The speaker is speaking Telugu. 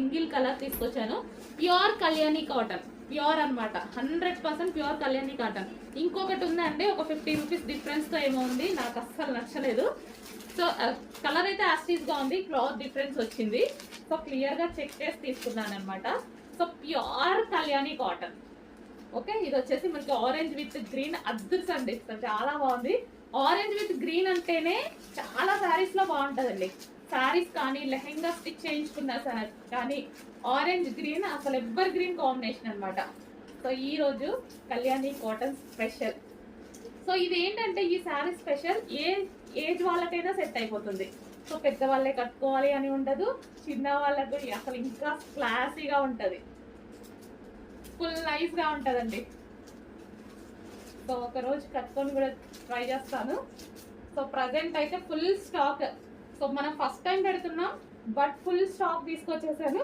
సింగిల్ కలర్ తీసుకొచ్చాను. ప్యూర్ కళ్యాణి కాటన్, ప్యూర్ అనమాట, 100% ప్యూర్ కళ్యాణి కాటన్. ఇంకొకటి ఉందండి, ఒక 50 రూపీస్ డిఫరెన్స్ తో ఏమో ఉంది, నాకు అస్సలు నచ్చలేదు. సో కలర్ అయితే యాస్టీస్ గా ఉంది, క్లాత్ డిఫరెన్స్ వచ్చింది. సో క్లియర్ గా చెక్ చేసి తీసుకున్నాను అనమాట. So pure Kalyani cotton. Okay, ఇది వచ్చేసి మనకి ఆరెంజ్ విత్ గ్రీన్ అద్దుసండి, చాలా బాగుంది. ఆరెంజ్ విత్ గ్రీన్ అంటేనే చాలా శారీస్ లో బాగుంటదండి. శారీస్ కానీ లెహెంగా స్టిచ్ చేయించుకున్న కానీ ఆరెంజ్ గ్రీన్ అసలు ఎవర్ గ్రీన్ కాంబినేషన్ అనమాట. సో ఈ రోజు కళ్యాణి కాటన్ స్పెషల్. సో ఇది ఏంటంటే ఈ శారీ స్పెషల్ ఏజ్ వాళ్ళకైనా సెట్ అయిపోతుంది. సో పెద్దవాళ్ళే కట్టుకోవాలి అని ఉండదు, చిన్న వాళ్ళకు అసలు ఇంకా క్లాసీగా ఉంటది, ఫుల్ నైస్ గా ఉంటదండి. సో ఒక రోజు కట్టుకొని కూడా ట్రై చేస్తాను. సో ప్రజెంట్ అయితే ఫుల్ స్టాక్. సో మనం ఫస్ట్ టైం పెడుతున్నాం, బట్ ఫుల్ స్టాక్ తీసుకొచ్చేసాను.